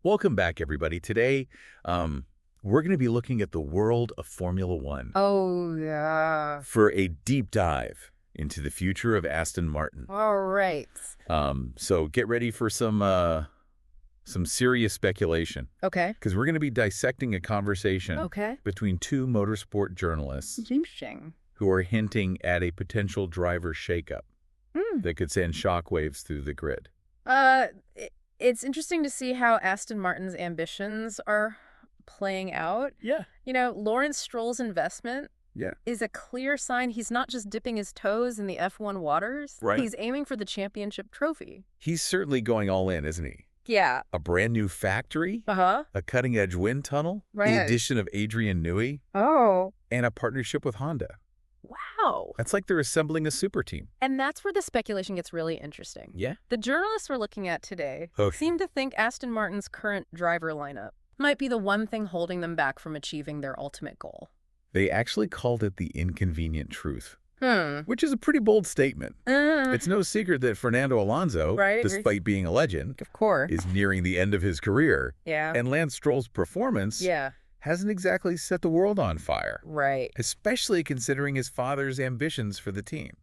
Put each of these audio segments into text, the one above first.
Welcome back, everybody. Today, we're going to be looking at the world of Formula One Oh, yeah. for a deep dive into the future of Aston Martin. All right. So get ready for some serious speculation, Okay. because we're going to be dissecting a conversation Okay. between two motorsport journalists Interesting. who are hinting at a potential driver shakeup that could send shockwaves through the grid. It's interesting to see how Aston Martin's ambitions are playing out. Yeah. You know, Lawrence Stroll's investment is a clear sign he's not just dipping his toes in the F1 waters. Right. He's aiming for the championship trophy. He's certainly going all in, isn't he? Yeah. A brand new factory, Uh-huh. a cutting-edge wind tunnel, the Right. addition of Adrian Newey, Oh. and a partnership with Honda. Wow. That's like they're assembling a super team. And that's where the speculation gets really interesting. Yeah? The journalists we're looking at today Okay. seem to think Aston Martin's current driver lineup might be the one thing holding them back from achieving their ultimate goal. They actually called it the inconvenient truth, Hmm. which is a pretty bold statement. It's no secret that Fernando Alonso, Right. despite being a legend, Of course. is nearing the end of his career. Yeah. And Lance Stroll's performance Yeah. hasn't exactly set the world on fire, Right. especially considering his father's ambitions for the team.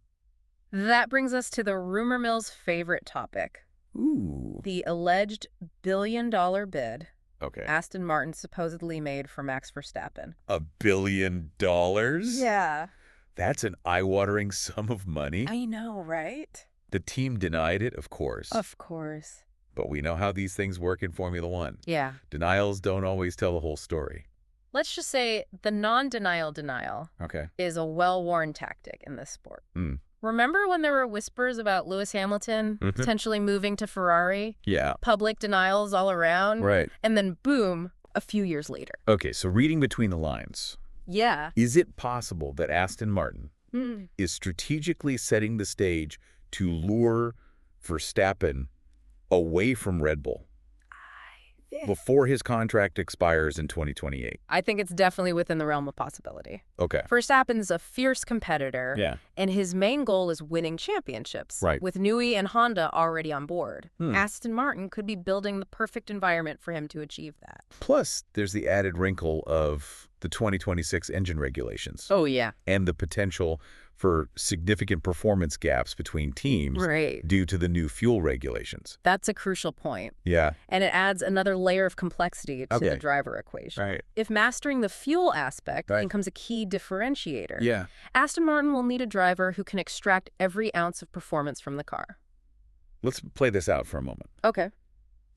That brings us to the rumor mill's favorite topic, Ooh. the alleged billion-dollar bid Okay. Aston Martin supposedly made for Max Verstappen. $1 billion? Yeah. That's an eye-watering sum of money. I know, right? The team denied it, of course. Of course. But we know how these things work in Formula One. Yeah. Denials don't always tell the whole story. Let's just say the non-denial denial Okay. is a well-worn tactic in this sport. Mm. Remember when there were whispers about Lewis Hamilton potentially moving to Ferrari? Yeah. Public denials all around. Right. And then boom, a few years later. Okay, so reading between the lines, Yeah. is it possible that Aston Martin Mm. is strategically setting the stage to lure Verstappen away from Red Bull before his contract expires in 2028? I think it's definitely within the realm of possibility. Okay. Verstappen's a fierce competitor. Yeah. And his main goal is winning championships. Right. With Newey and Honda already on board. Aston Martin could be building the perfect environment for him to achieve that. Plus, there's the added wrinkle of the 2026 engine regulations. Oh, yeah. And the potential for significant performance gaps between teams Right. due to the new fuel regulations. That's a crucial point. Yeah. And it adds another layer of complexity to Okay. the driver equation. Right. If mastering the fuel aspect Right. becomes a key differentiator, Yeah. Aston Martin will need a driver who can extract every ounce of performance from the car. Let's play this out for a moment. Okay.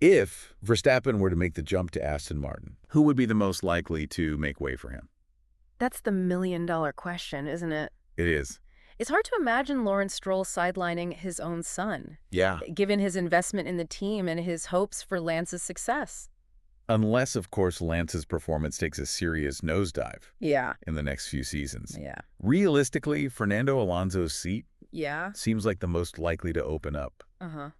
If Verstappen were to make the jump to Aston Martin, who would be the most likely to make way for him? That's the million-dollar question, isn't it? It is. It's hard to imagine Lawrence Stroll sidelining his own son, Yeah. given his investment in the team and his hopes for Lance's success. Unless, of course, Lance's performance takes a serious nosedive Yeah. in the next few seasons. Yeah. Realistically, Fernando Alonso's seat Yeah. seems like the most likely to open up, Uh-huh.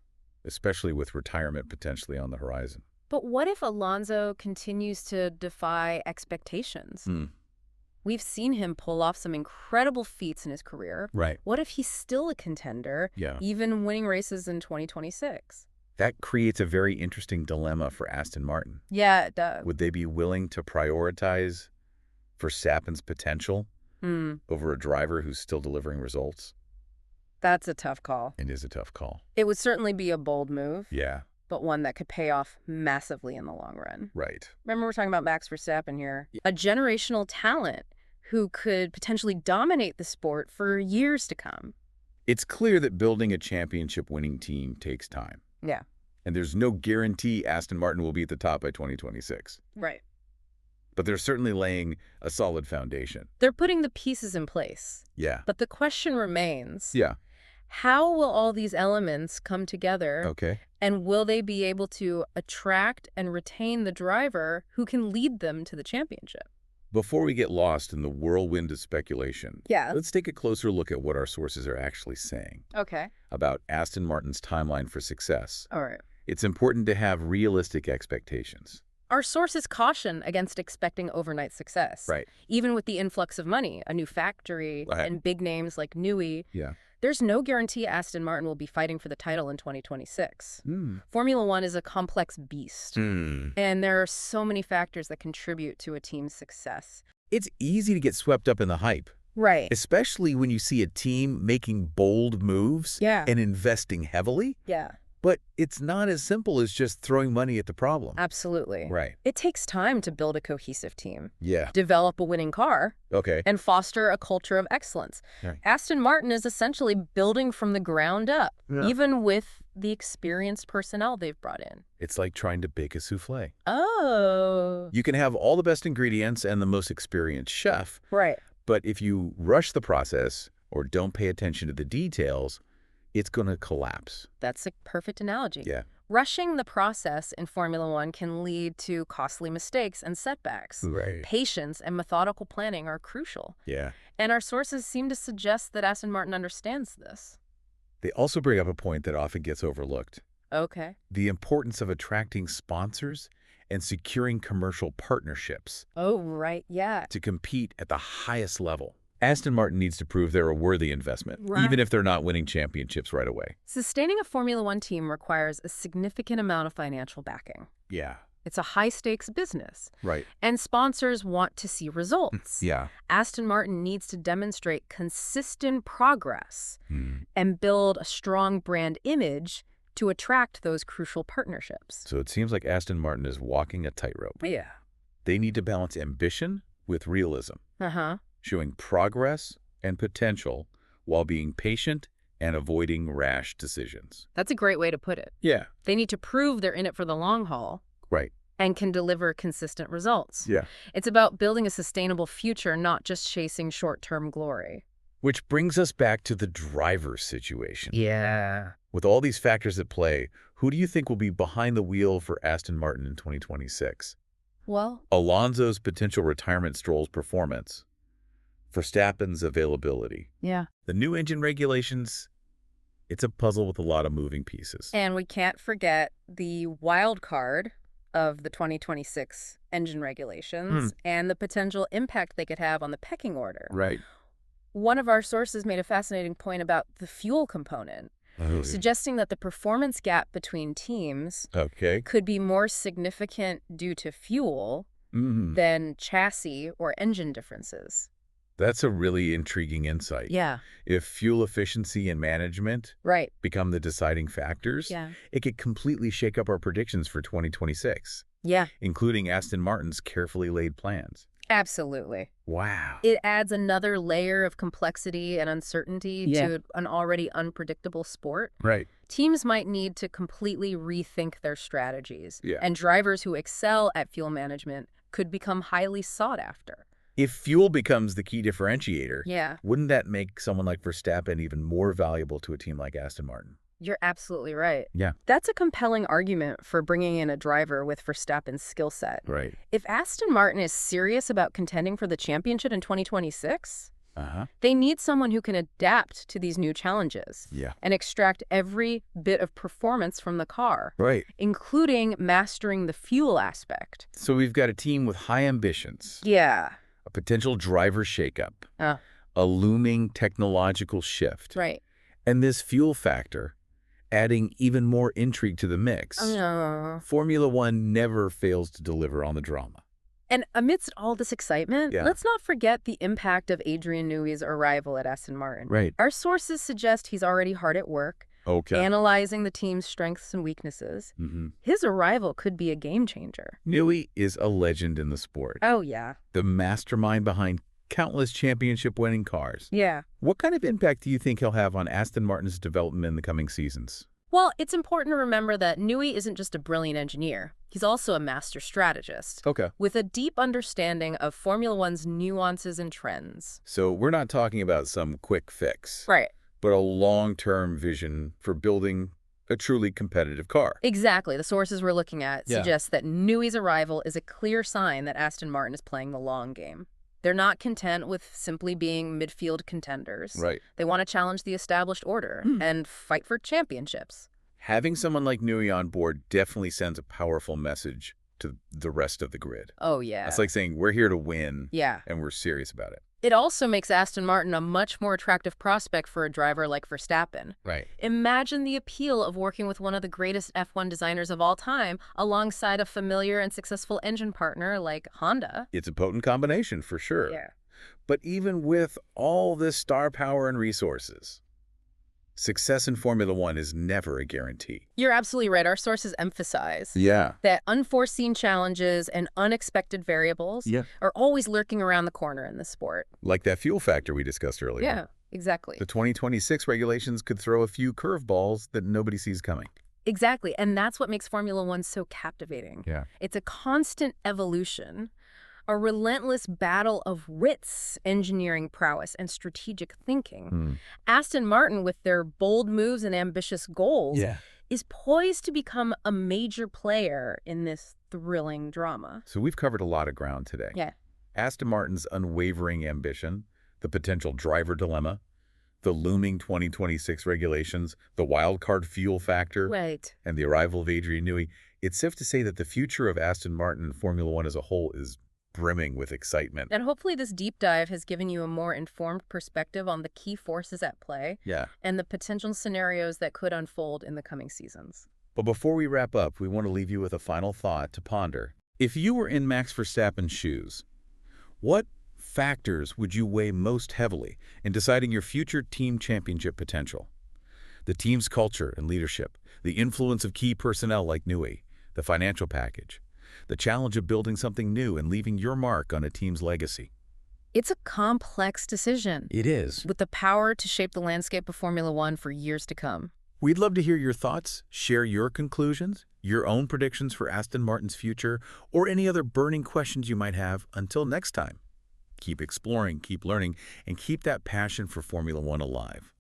especially with retirement potentially on the horizon. But what if Alonso continues to defy expectations? We've seen him pull off some incredible feats in his career. Right. What if he's still a contender, Yeah. even winning races in 2026? That creates a very interesting dilemma for Aston Martin. Yeah, it does. Would they be willing to prioritize Verstappen's potential over a driver who's still delivering results? That's a tough call. It is a tough call. It would certainly be a bold move, Yeah. but one that could pay off massively in the long run. Right. Remember, we're talking about Max Verstappen here. A generational talent who could potentially dominate the sport for years to come. It's clear that building a championship-winning team takes time. Yeah. And there's no guarantee Aston Martin will be at the top by 2026. Right. But they're certainly laying a solid foundation. They're putting the pieces in place. Yeah. But the question remains, Yeah. how will all these elements come together? Okay. And will they be able to attract and retain the driver who can lead them to the championship? Before we get lost in the whirlwind of speculation, Yeah. let's take a closer look at what our sources are actually saying Okay. about Aston Martin's timeline for success. All right. It's important to have realistic expectations. Our sources caution against expecting overnight success. Right. Even with the influx of money, a new factory, Right. and big names like Newey. Yeah. There's no guarantee Aston Martin will be fighting for the title in 2026. Formula One is a complex beast, and there are so many factors that contribute to a team's success. It's easy to get swept up in the hype. Right. Especially when you see a team making bold moves and investing heavily. Yeah. But it's not as simple as just throwing money at the problem. Absolutely. Right. It takes time to build a cohesive team. Yeah. Develop a winning car. Okay. And foster a culture of excellence. Right. Aston Martin is essentially building from the ground up, even with the experienced personnel they've brought in. It's like trying to bake a souffle. Oh. You can have all the best ingredients and the most experienced chef. Right. But if you rush the process or don't pay attention to the details, it's going to collapse. That's a perfect analogy. Yeah. Rushing the process in Formula One can lead to costly mistakes and setbacks. Right. Patience and methodical planning are crucial. Yeah. And our sources seem to suggest that Aston Martin understands this. They also bring up a point that often gets overlooked. Okay. The importance of attracting sponsors and securing commercial partnerships. Oh, right, yeah. To compete at the highest level. Aston Martin needs to prove they're a worthy investment, Right. even if they're not winning championships right away. Sustaining a Formula One team requires a significant amount of financial backing. Yeah. It's a high-stakes business. Right. And sponsors want to see results. Yeah. Aston Martin needs to demonstrate consistent progress and build a strong brand image to attract those crucial partnerships. So it seems like Aston Martin is walking a tightrope. Yeah. They need to balance ambition with realism, showing progress and potential while being patient and avoiding rash decisions. That's a great way to put it. Yeah. They need to prove they're in it for the long haul. Right. And can deliver consistent results. Yeah. It's about building a sustainable future, not just chasing short-term glory. Which brings us back to the driver's situation. Yeah. With all these factors at play, who do you think will be behind the wheel for Aston Martin in 2026? Well, Alonso's potential retirement Stroll's performance. Verstappen's availability. yeah. The new engine regulations, it's a puzzle with a lot of moving pieces. And we can't forget the wild card of the 2026 engine regulations and the potential impact they could have on the pecking order. Right. One of our sources made a fascinating point about the fuel component, suggesting that the performance gap between teams could be more significant due to fuel than chassis or engine differences. That's a really intriguing insight. Yeah. If fuel efficiency and management become the deciding factors, it could completely shake up our predictions for 2026. Yeah. Including Aston Martin's carefully laid plans. Absolutely. Wow. It adds another layer of complexity and uncertainty to an already unpredictable sport. Right. Teams might need to completely rethink their strategies. Yeah. And drivers who excel at fuel management could become highly sought after. If fuel becomes the key differentiator, wouldn't that make someone like Verstappen even more valuable to a team like Aston Martin? You're absolutely right. Yeah. That's a compelling argument for bringing in a driver with Verstappen's skill set. Right. If Aston Martin is serious about contending for the championship in 2026, they need someone who can adapt to these new challenges and extract every bit of performance from the car, including mastering the fuel aspect. So we've got a team with high ambitions. Yeah. A potential driver shakeup. A looming technological shift. Right. And this fuel factor, adding even more intrigue to the mix. Formula One never fails to deliver on the drama. And amidst all this excitement, let's not forget the impact of Adrian Newey's arrival at Aston Martin. Right. Our sources suggest he's already hard at work, analyzing the team's strengths and weaknesses. His arrival could be a game changer. Newey is a legend in the sport. Oh, yeah. The mastermind behind countless championship-winning cars. Yeah. What kind of impact do you think he'll have on Aston Martin's development in the coming seasons? Well, it's important to remember that Newey isn't just a brilliant engineer. He's also a master strategist. With a deep understanding of Formula One's nuances and trends. So we're not talking about some quick fix. Right. But a long-term vision for building a truly competitive car. Exactly. The sources we're looking at suggest that Newey's arrival is a clear sign that Aston Martin is playing the long game. They're not content with simply being midfield contenders. Right. They want to challenge the established order and fight for championships. Having someone like Newey on board definitely sends a powerful message to the rest of the grid. Oh, yeah. It's like saying, we're here to win. Yeah. And we're serious about it. It also makes Aston Martin a much more attractive prospect for a driver like Verstappen. Right. Imagine the appeal of working with one of the greatest F1 designers of all time alongside a familiar and successful engine partner like Honda. It's a potent combination, for sure. Yeah. But even with all this star power and resources, success in Formula One is never a guarantee. You're absolutely right. Our sources emphasize Yeah. that unforeseen challenges and unexpected variables are always lurking around the corner in this sport. Like that fuel factor we discussed earlier. Yeah, exactly. The 2026 regulations could throw a few curveballs that nobody sees coming. Exactly. And that's what makes Formula One so captivating. Yeah. It's a constant evolution, a relentless battle of wits, engineering prowess, and strategic thinking. Aston Martin, with their bold moves and ambitious goals, is poised to become a major player in this thrilling drama. So we've covered a lot of ground today. Yeah. Aston Martin's unwavering ambition, the potential driver dilemma, the looming 2026 regulations, the wildcard fuel factor, and the arrival of Adrian Newey. It's safe to say that the future of Aston Martin and Formula One as a whole is brimming with excitement. And hopefully this deep dive has given you a more informed perspective on the key forces at play and the potential scenarios that could unfold in the coming seasons. But before we wrap up, we want to leave you with a final thought to ponder. If you were in Max Verstappen's shoes, what factors would you weigh most heavily in deciding your future team championship potential? The team's culture and leadership, the influence of key personnel like Newey, the financial package, the challenge of building something new and leaving your mark on a team's legacy. It's a complex decision. It is. With the power to shape the landscape of Formula One for years to come. We'd love to hear your thoughts, share your conclusions, your own predictions for Aston Martin's future, or any other burning questions you might have. Until next time, keep exploring, keep learning, and keep that passion for Formula One alive.